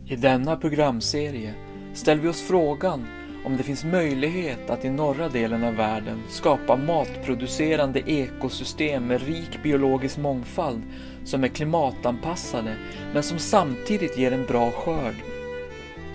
I denna programserie ställer vi oss frågan om det finns möjlighet att i norra delen av världen skapa matproducerande ekosystem med rik biologisk mångfald som är klimatanpassade men som samtidigt ger en bra skörd.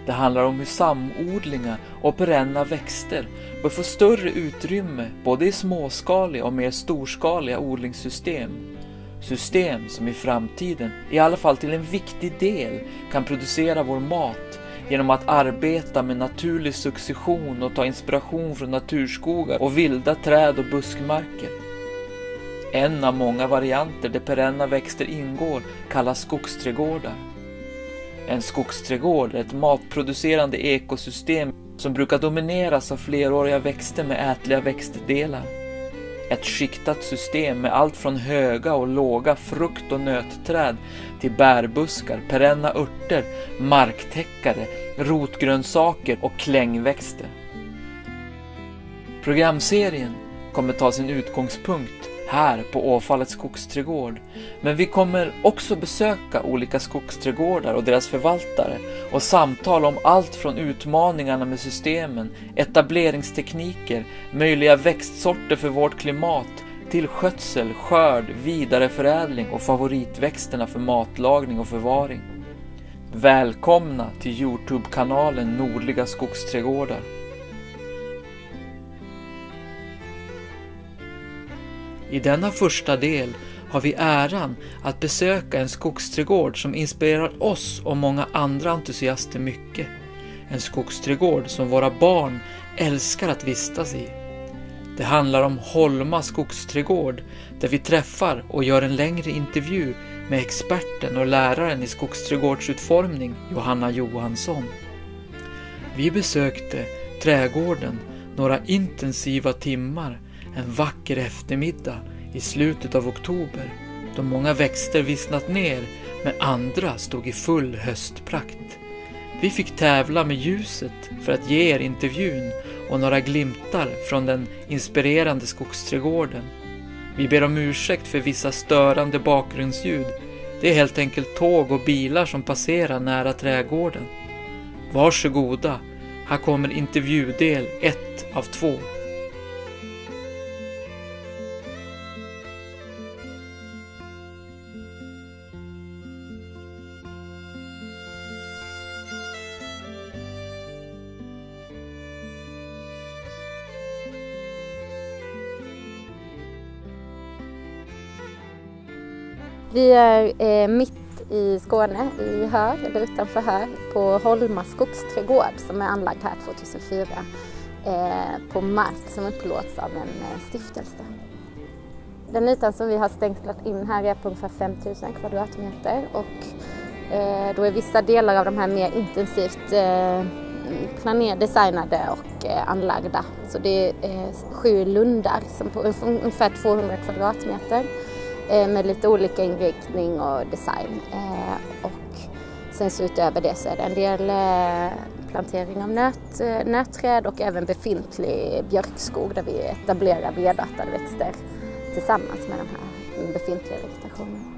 Det handlar om hur samodlingar och perenna växter bör få större utrymme både i småskaliga och mer storskaliga odlingssystem. System som i framtiden, i alla fall till en viktig del, kan producera vår mat genom att arbeta med naturlig succession och ta inspiration från naturskogar och vilda träd och buskmarker. En av många varianter där perenna växter ingår kallas skogsträdgårdar. En skogsträdgård är ett matproducerande ekosystem som brukar domineras av fleråriga växter med ätliga växtdelar. Ett skiktat system med allt från höga och låga frukt- och nötträd till bärbuskar, perenna örter, marktäckare, rotgrönsaker och klängväxter. Programserien kommer ta sin utgångspunkt här på Åfallets skogsträdgård, men vi kommer också besöka olika skogsträdgårdar och deras förvaltare och samtala om allt från utmaningarna med systemen, etableringstekniker, möjliga växtsorter för vårt klimat till skötsel, skörd, vidareförädling och favoritväxterna för matlagning och förvaring. Välkomna till Youtube-kanalen Nordliga skogsträdgårdar. I denna första del har vi äran att besöka en skogsträdgård som inspirerar oss och många andra entusiaster mycket. En skogsträdgård som våra barn älskar att vistas i. Det handlar om Holma skogsträdgård där vi träffar och gör en längre intervju med experten och läraren i skogsträdgårdsutformning Johanna Johansson. Vi besökte trädgården några intensiva timmar en vacker eftermiddag i slutet av oktober då många växter vissnat ner men andra stod i full höstprakt. Vi fick tävla med ljuset för att ge er intervjun och några glimtar från den inspirerande skogsträdgården. Vi ber om ursäkt för vissa störande bakgrundsljud. Det är helt enkelt tåg och bilar som passerar nära trädgården. Varsågoda, här kommer intervjudel 1 av 2. Vi är mitt i Skåne, i Höör, eller utanför Höör, på Holma skogsträdgård som är anlagd här 2004 på mark som upplåts av en stiftelse. Den ytan som vi har stängslat in här är på ungefär 5000 kvadratmeter och då är vissa delar av de här mer intensivt designade och anlagda. Så det är 7 lundar som på ungefär 200 kvadratmeter. Med lite olika inriktning och design. Och sen så utöver det så är det en del plantering av nötträd och även befintlig björkskog där vi etablerar vedartade växter tillsammans med den här befintliga vegetationen.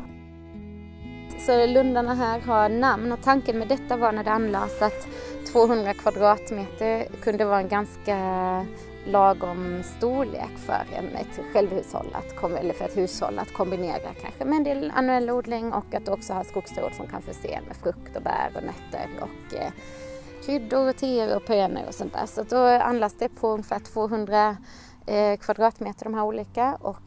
Så lundarna här har namn och tanken med detta var när det anlades att 200 kvadratmeter kunde vara en ganska lagom storlek för ett självhushåll eller för ett hushåll att kombinera kanske med en del annuell odling och att också ha skogsträdgård som kan förse med frukt och bär och nötter och kryddor och teer och perenner och sånt där. Så då anlas det på ungefär 200 kvadratmeter de här olika och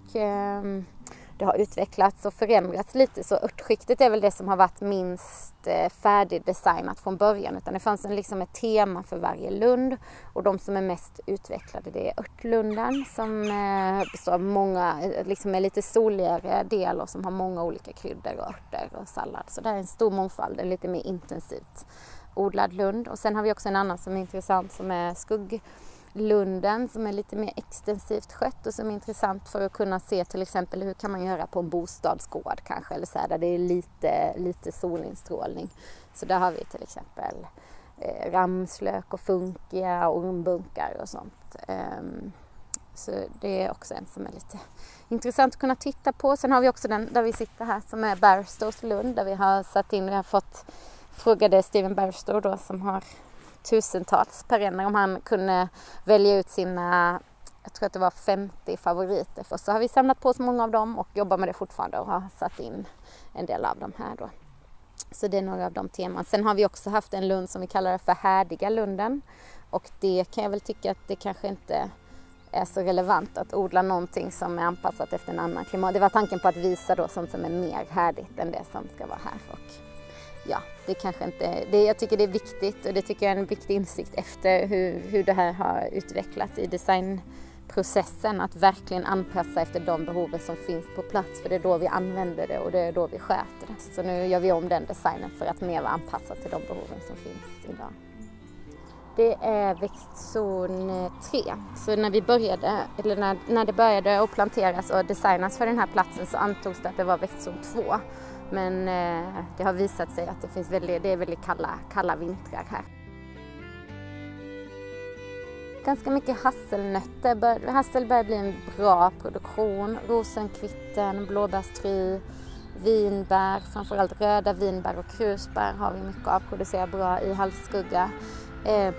det har utvecklats och förändrats lite så örtskiktet är väl det som har varit minst färdigdesignat från början utan det fanns liksom ett tema för varje lund och de som är mest utvecklade det är örtlundan som består av många, liksom är lite soligare del och som har många olika kryddor och örter och sallad. Så det är en stor mångfald, en lite mer intensivt odlad lund och sen har vi också en annan som är intressant som är lunden som är lite mer extensivt skött och som är intressant för att kunna se till exempel hur kan man göra på en bostadsgård kanske eller så här, där det är lite solinstrålning. Så där har vi till exempel ramslök och funkia och ormbunkar och sånt. Så det är också en som är lite intressant att kunna titta på. Sen har vi också den där vi sitter här som är Barstows lund där vi har satt in, vi har fått frågade Steven Barstow då, som har tusentals perenner, om han kunde välja ut sina, jag tror att det var 50 favoriter. Och så har vi samlat på så många av dem och jobbar med det fortfarande och har satt in en del av dem här då. Så det är några av de teman. Sen har vi också haft en lund som vi kallar för härdiga lunden. Och det kan jag väl tycka att det kanske inte är så relevant att odla någonting som är anpassat efter en annan klimat. Det var tanken på att visa då sånt som är mer härdigt än det som ska vara här. Och ja, det kanske inte, jag tycker det är viktigt, och det tycker jag är en viktig insikt efter hur det här har utvecklats i designprocessen, att verkligen anpassa efter de behoven som finns på plats, för det är då vi använder det och det är då vi sköter det. Så nu gör vi om den designen för att mer vara anpassad till de behoven som finns idag. Det är växtzon 3. Så när vi började, eller när det började att planteras och designas för den här platsen, så antogs det att det var växtzon 2. Men det har visat sig att det är väldigt kalla vintrar här. Ganska mycket hasselnötter. Hassel börjar bli en bra produktion. Rosenkvitten, blåbärstry, vinbär, framförallt röda vinbär och krusbär har vi mycket av, producerar bra i halvskugga.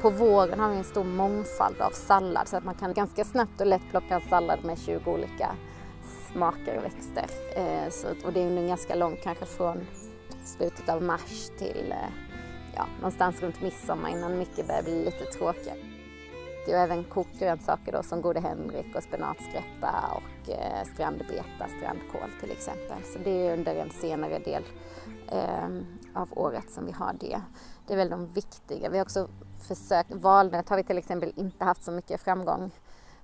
På våren har vi en stor mångfald av sallad, så att man kan ganska snabbt och lätt plocka en sallad med 20 olika smaker och växter. Och det är en ganska lång, kanske från slutet av mars till någonstans runt midsommar, innan mycket börjar bli lite tråkigt. Det är även kokgrönsaker då, som gode henrik och spenatskräppa och strandbeta, strandkål till exempel. Så det är under en senare del av året som vi har det. Det är väl de viktiga. Vi har också försökt, valnöt har vi till exempel inte haft så mycket framgång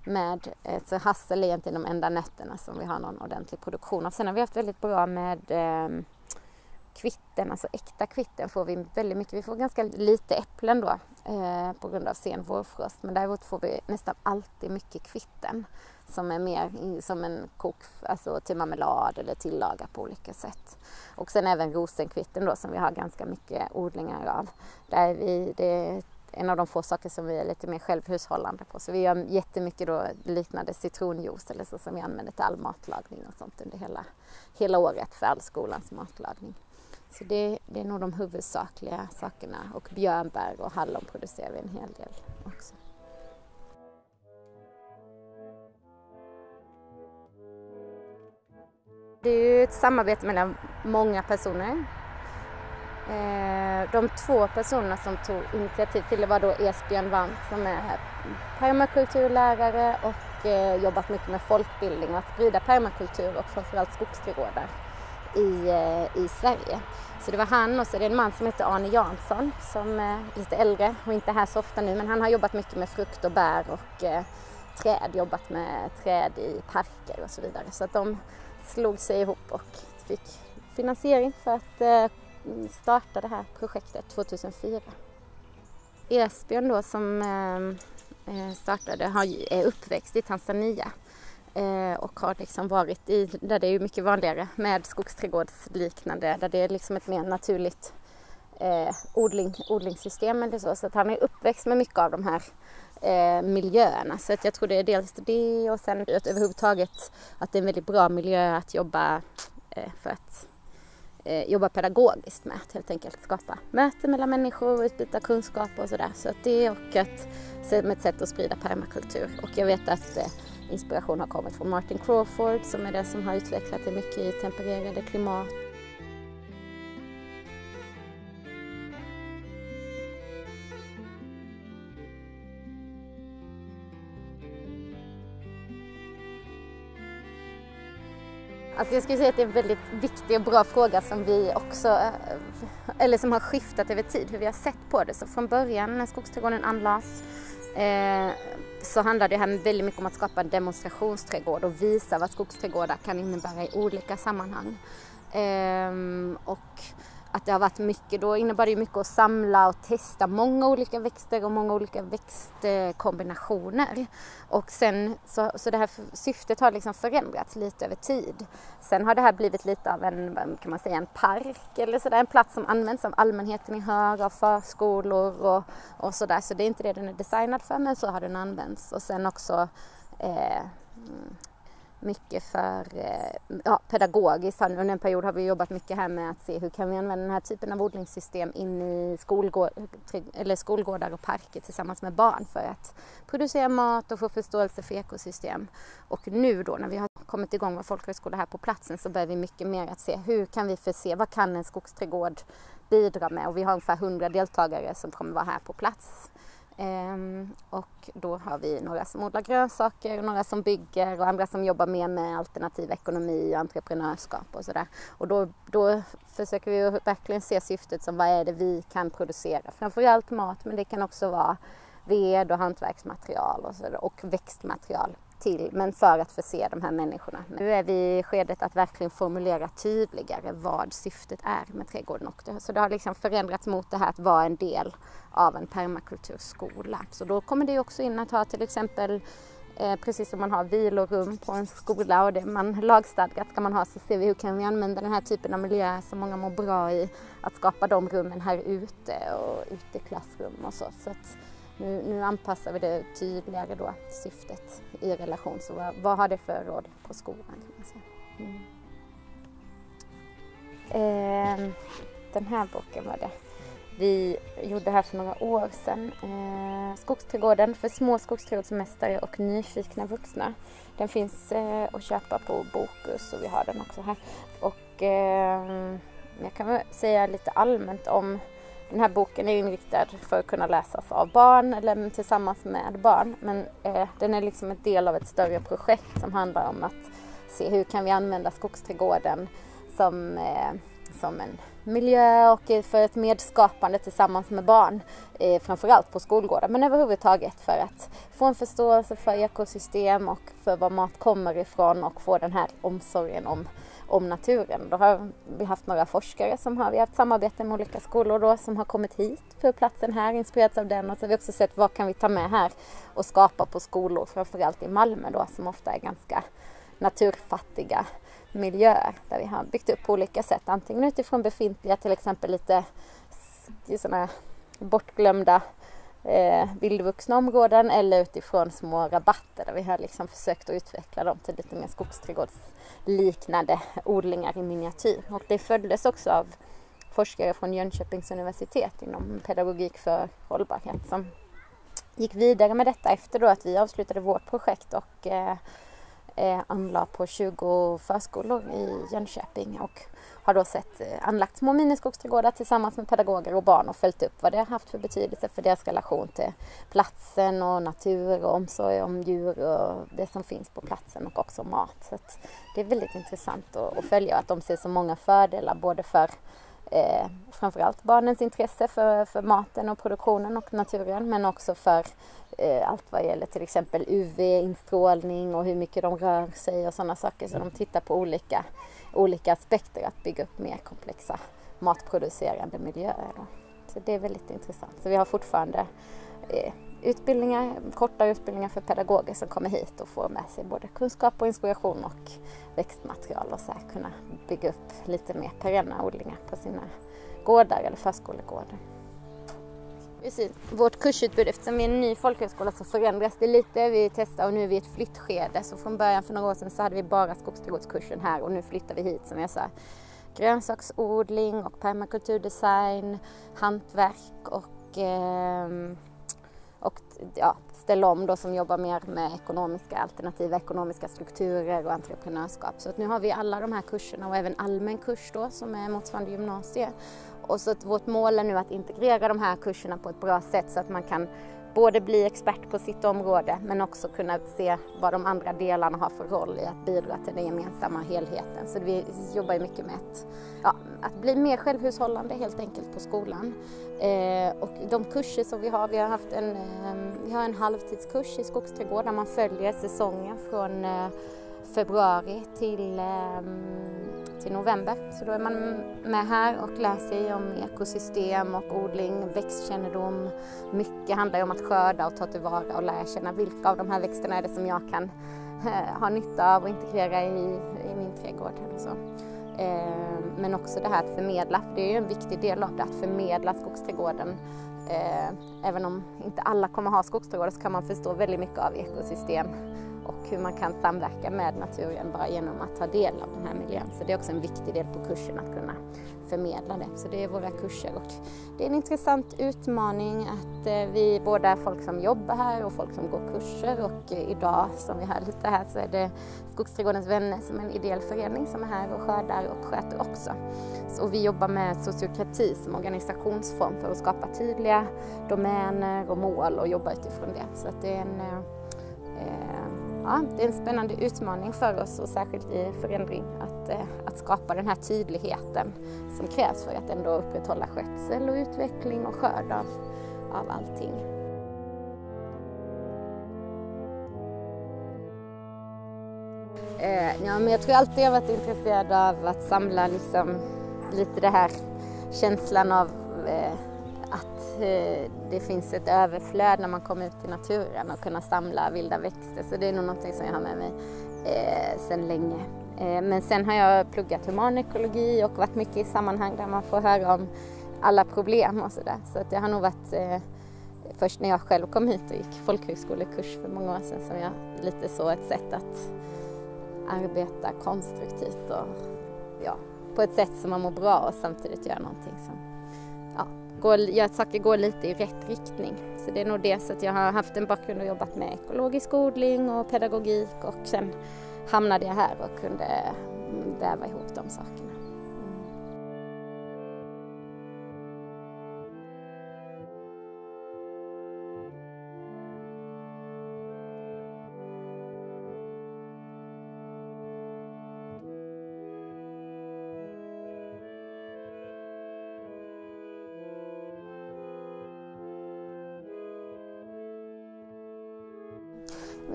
med. Så hassel är egentligen de enda nötterna som vi har någon ordentlig produktion av. Sen har vi haft väldigt bra med kvitten, alltså äkta kvitten får vi väldigt mycket. Vi får ganska lite äpplen då på grund av sen vårfrost. Men däremot får vi nästan alltid mycket kvitten som är mer som en alltså till marmelad eller tillaga på olika sätt. Och sen även rosenkvitten då, som vi har ganska mycket odlingar av. Det är en av de få saker som vi är lite mer självhushållande på. Så vi gör jättemycket då liknande citronjuice eller så, som vi använder till all matlagning och sånt under hela året för all skolans matlagning. Så det är nog de huvudsakliga sakerna. Och björnbär och hallon producerar vi en hel del också. Det är ju ett samarbete mellan många personer. De 2 personerna som tog initiativ till det var då Esbjörn Wandt, som är permakulturlärare och jobbat mycket med folkbildning och att sprida permakultur och framförallt skogsträdgårdar i Sverige. Så det var han, och så är det en man som heter Arne Jansson som är lite äldre och inte här så ofta nu, men han har jobbat mycket med frukt och bär och träd, jobbat med träd i parker och så vidare. Så att de slog sig ihop och fick finansiering för att starta det här projektet 2004. Esbjörn då, som startade, är uppväxt i Tanzania och har liksom varit där det är mycket vanligare med skogsträdgårdsliknande, där det är liksom ett mer naturligt odlingssystem eller så att han är uppväxt med mycket av de här miljöerna. Så att jag tror det är dels det, och sen överhuvudtaget att det är en väldigt bra miljö att jobba för att jobba pedagogiskt med, att helt enkelt skapa möten mellan människor och utbyta kunskap och sådär. Så att det, och att med ett sätt att sprida permakultur. Och jag vet att inspiration har kommit från Martin Crawford, som är det som har utvecklat det mycket i tempererade klimat. Alltså jag skulle säga att det är en väldigt viktig och bra fråga som vi också, eller som har skiftat över tid, hur vi har sett på det. Så från början när skogsträdgården anlades så handlar det här väldigt mycket om att skapa en demonstrationsträdgård och visa vad skogsträdgårdar kan innebära i olika sammanhang. Och att det har varit mycket, då innebär det ju mycket att samla och testa många olika växter och många olika växtkombinationer. Och sen så det här syftet har liksom förändrats lite över tid. Sen har det här blivit lite av en park eller sådär, en plats som används av allmänheten i hög, av förskolor och sådär. Så det är inte det den är designad för, men så har den använts. Och sen också mycket för pedagogiskt. Under en period har vi jobbat mycket här med att se hur kan vi använda den här typen av odlingssystem in i skolgårdar och parker tillsammans med barn för att producera mat och få förståelse för ekosystem. Och nu då när vi har kommit igång med folkhögskola här på platsen så börjar vi mycket mer att se hur kan vi förse, vad kan en skogsträdgård bidra med, och vi har ungefär 100 deltagare som kommer vara här på plats. Och då har vi några som odlar grönsaker, några som bygger och andra som jobbar mer med alternativ ekonomi och entreprenörskap och sådär. Och då försöker vi verkligen se syftet som vad är det vi kan producera. Framförallt mat, men det kan också vara ved och hantverksmaterial och, sådär, och växtmaterial till, men för att förse de här människorna. Nu är vi i skedet att verkligen formulera tydligare vad syftet är med trädgården. Så det har liksom förändrats mot det här att vara en del av en permakulturskola. Så då kommer det också in att ha till exempel, precis som man har vilorum på en skola och det man lagstadgat ska man ha, så ser vi hur kan vi använda den här typen av miljö som många mår bra i, att skapa de rummen här ute och uteklassrum och så. Så att nu anpassar vi det tydligare då, syftet i relation. Så vad har det för roll på skolan kan man säga. Den här boken var det. Vi gjorde det här för några år sedan. Skogsträdgården för små skogsträdgårdsmästare och nyfikna vuxna. Den finns att köpa på Bokus och vi har den också här. Och jag kan väl säga lite allmänt om den här boken är inriktad för att kunna läsas av barn eller tillsammans med barn. Men den är liksom en del av ett större projekt som handlar om att se hur kan vi använda skogsträdgården som en miljö och för ett medskapande tillsammans med barn. Framförallt på skolgårdar, men överhuvudtaget för att få en förståelse för ekosystem och för var mat kommer ifrån och få den här omsorgen om naturen. Då har vi haft några forskare vi har haft samarbete med olika skolor då, som har kommit hit för platsen här, inspirerats av den, och så har vi också sett vad kan vi ta med här och skapa på skolor, framförallt i Malmö då, som ofta är ganska naturfattiga miljöer där vi har byggt upp på olika sätt, antingen utifrån befintliga, till exempel lite sådana bortglömda vildvuxna områden, eller utifrån små rabatter där vi har liksom försökt att utveckla dem till lite mer skogsträdgårdsliknande odlingar i miniatyr. Och det följdes också av forskare från Jönköpings universitet inom pedagogik för hållbarhet som gick vidare med detta efter då att vi avslutade vårt projekt och anlade på 20 förskolor i Jönköping och har då anlagt små miniskogsträdgårdar tillsammans med pedagoger och barn och följt upp vad det har haft för betydelse för deras relation till platsen och natur och omsorg om djur och det som finns på platsen och också mat. Så att det är väldigt intressant att följa att de ser så många fördelar både för framförallt barnens intresse för maten och produktionen och naturen, men också för allt vad gäller till exempel UV-instrålning och hur mycket de rör sig och sådana saker. Så de tittar på olika aspekter att bygga upp mer komplexa matproducerande miljöer då. Så det är väldigt intressant. Så vi har fortfarande kortare utbildningar för pedagoger som kommer hit och får med sig både kunskap och inspiration och växtmaterial och så här kunna bygga upp lite mer perenna odlingar på sina gårdar eller förskolegårdar. Precis. Vårt kursutbud, eftersom vi är en ny folkhögskola så förändras det lite. Vi testar och nu är vi i ett flyttskede. Så från början för några år sedan så hade vi bara skogsträdgårdskursen här och nu flyttar vi hit som jag sa. Grönsaksodling och permakulturdesign, hantverk och ställa om då som jobbar mer med alternativa ekonomiska strukturer och entreprenörskap. Så att nu har vi alla de här kurserna och även allmän kurs då som är motsvarande gymnasie. Och så att vårt mål är nu att integrera de här kurserna på ett bra sätt så att man kan både bli expert på sitt område men också kunna se vad de andra delarna har för roll i att bidra till den gemensamma helheten. Så vi jobbar mycket med att bli mer självhushållande helt enkelt på skolan. Och de kurser som vi har haft vi har en halvtidskurs i skogsträdgård där man följer säsongen från februari till november. Så då är man med här och lär sig om ekosystem och odling, växtkännedom. Mycket handlar ju om att skörda och ta tillvara och lära känna vilka av de här växterna är det som jag kan ha nytta av och integrera i min trädgård. Och så. Men också det här att förmedla, för det är ju en viktig del av det, att förmedla skogsträdgården. Även om inte alla kommer ha skogsträdgårdar så kan man förstå väldigt mycket av ekosystem och hur man kan samverka med naturen bara genom att ta del av den här miljön. Så det är också en viktig del på kursen att kunna förmedla det. Så det är våra kurser och det är en intressant utmaning att vi båda är folk som jobbar här och folk som går kurser och idag som vi har lite här så är det Skogsträdgårdens vänner som en ideell förening som är här och skördar och sköter också. Så vi jobbar med sociokrati som organisationsform för att skapa tydliga domäner och mål och jobba utifrån det. Så att det är det är en spännande utmaning för oss och särskilt i förändring att skapa den här tydligheten som krävs för att ändå upprätthålla skötsel och utveckling och skörd av allting. Men jag tror alltid jag har varit intresserad av att samla liksom lite det här känslan av att det finns ett överflöd när man kommer ut i naturen och kunna samla vilda växter. Så det är nog något som jag har med mig sedan länge. Men sen har jag pluggat humanekologi och varit mycket i sammanhang där man får höra om alla problem och sådär. Så att det har nog varit först när jag själv kom hit och gick folkhögskolekurs för många år sedan som jag lite så ett sätt att arbeta konstruktivt och på ett sätt som man mår bra och samtidigt göra någonting som gör att saker går lite i rätt riktning. Så det är nog det, så att jag har haft en bakgrund och jobbat med ekologisk odling och pedagogik och sen hamnade jag här och kunde väva ihop de sakerna.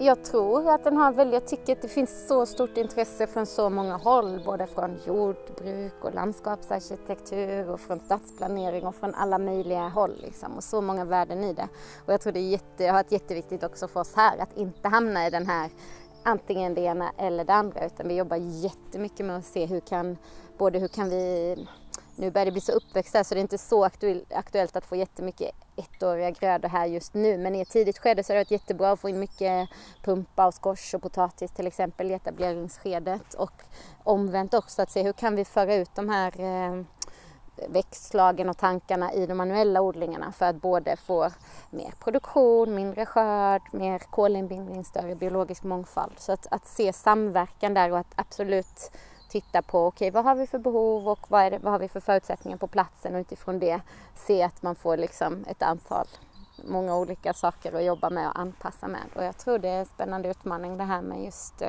Jag tror att den har jag tycker att det finns så stort intresse från så många håll, både från jordbruk och landskapsarkitektur och från stadsplanering och från alla möjliga håll liksom, och så många värden i det. Och jag tror det har varit jätteviktigt också för oss här att inte hamna i den här antingen det ena eller det andra, utan vi jobbar jättemycket med att se hur kan vi. Nu börjar det bli så uppväxt här så det är inte så aktuellt att få jättemycket ettåriga grödor här just nu. Men i ett tidigt skede så är det varit jättebra att få in mycket pumpa och squash och potatis till exempel i etableringsskedet. Och omvänt också att se hur kan vi föra ut de här växtslagen och tankarna i de manuella odlingarna för att både få mer produktion, mindre skörd, mer kolinbindning, större biologisk mångfald. Så att se samverkan där och att absolut titta på vad har vi för behov och vad har vi för förutsättningar på platsen och utifrån det se att man får liksom många olika saker att jobba med och anpassa med. Och jag tror det är en spännande utmaning det här med just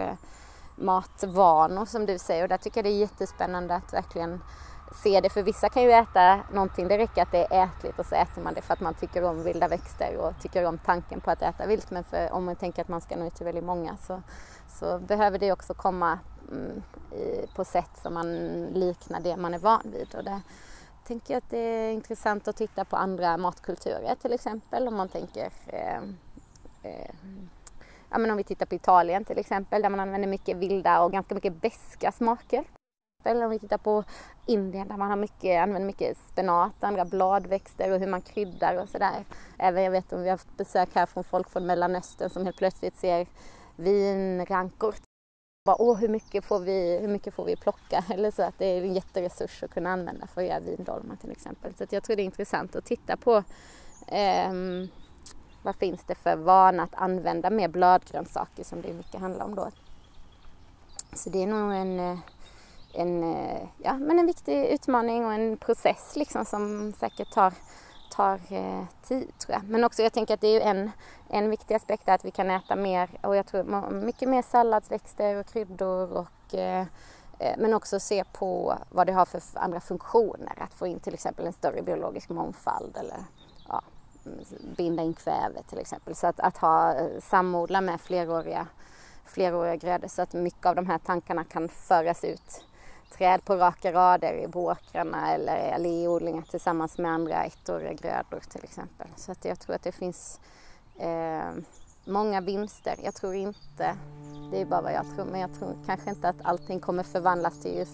matvanor som du säger, och där tycker jag det är jättespännande att verkligen se det, för vissa kan ju äta någonting, det räcker att det är ätligt och så äter man det för att man tycker om vilda växter och tycker om tanken på att äta vilt, men om man tänker att man ska nå ut till väldigt många så behöver det också komma på sätt som man liknar det man är van vid. Och där tänker jag att det är intressant att titta på andra matkulturer till exempel, om man tänker om vi tittar på Italien till exempel där man använder mycket vilda och ganska mycket beska smaker. Eller om vi tittar på Indien där man använder mycket spenat, andra bladväxter och hur man kryddar och sådär. Även jag vet om vi har haft besök här från folk från Mellanöstern som helt plötsligt ser vinrankor. Hur mycket får vi plocka? Eller så att det är en jätteresurs att kunna använda för att göra vindolmar till exempel. Så att jag tror det är intressant att titta på vad finns det för vana att använda mer bladgrönsaker som det mycket handlar om då. Så det är nog en viktig utmaning och en process liksom som säkert tar tid tror jag. Men också jag tänker att det är en viktig aspekt att vi kan äta mer, och jag tror mycket mer salladsväxter och kryddor och men också se på vad det har för andra funktioner, att få in till exempel en större biologisk mångfald eller binda in kväve till exempel, så att samodla med fleråriga grödor så att mycket av de här tankarna kan föras ut. Träd på raka rader i åkrarna eller alléodlingar tillsammans med andra ettåriga grödor till exempel. Så att jag tror att det finns många vinster. Jag tror inte, det är bara vad jag tror, men jag tror kanske inte att allting kommer förvandlas till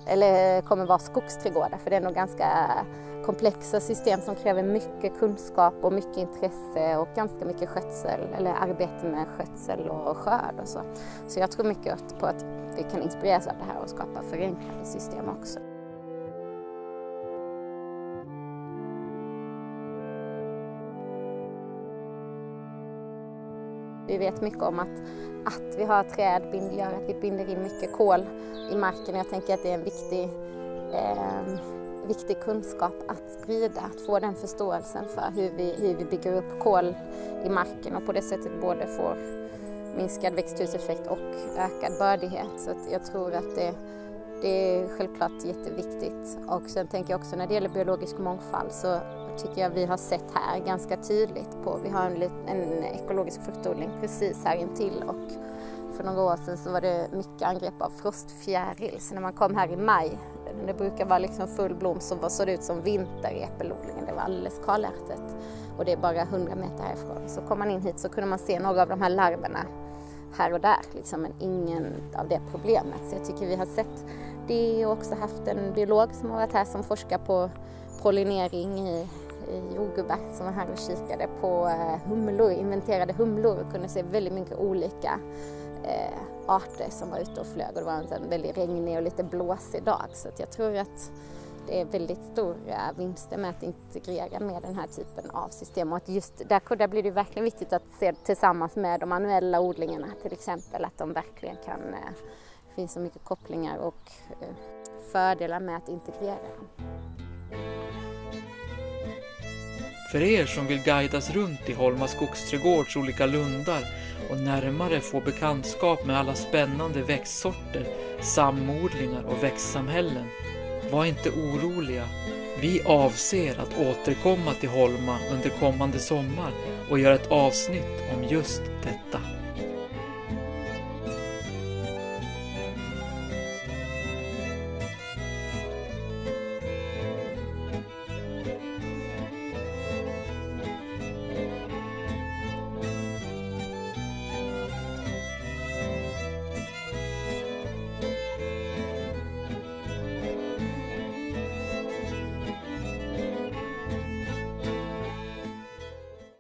eller kommer vara skogsträdgårdar, för det är nog ganska komplexa system som kräver mycket kunskap och mycket intresse och ganska mycket skötsel eller arbete med skötsel och skörd och så. Så jag tror mycket på att vi kan inspireras av det här och skapa förenklade system också. Vi vet mycket om att vi har träd gör att vi binder in mycket kol i marken. Jag tänker att det är en viktig kunskap att sprida, att få den förståelsen för hur vi bygger upp kol i marken och på det sättet både får minskad växthuseffekt och ökad bördighet. Så att jag tror att det är självklart jätteviktigt. Och sen tänker jag också när det gäller biologisk mångfald så tycker jag vi har sett här ganska tydligt vi har en ekologisk fruktodling precis här intill och för några år sedan så var det mycket angrepp av frostfjäril. Så när man kom här i maj, det brukar vara liksom full blom, så såg det ut som vinter i äppelodlingen. Det var alldeles kalärtet och det är bara 100 meter härifrån. Så kom man in hit så kunde man se några av de här larverna här och där, liksom, men ingen av det problemet. Så jag tycker vi har sett det och också haft en biolog som har varit här som forskar på pollinering i jordgubbar som var här och kikade på humlor, inventerade humlor och kunde se väldigt mycket olika arter som var ute och flög och det var en väldigt regnig och lite blåsig dag så att jag tror att det är väldigt stora vinster med att integrera med den här typen av system och att just där blir det verkligen viktigt att se tillsammans med de manuella odlingarna till exempel att de verkligen det finns så mycket kopplingar och fördelar med att integrera dem. För er som vill guidas runt i Holma skogsträdgårds olika lundar och närmare få bekantskap med alla spännande växtsorter, samodlingar och växtsamhällen, var inte oroliga. Vi avser att återkomma till Holma under kommande sommar och göra ett avsnitt om just detta.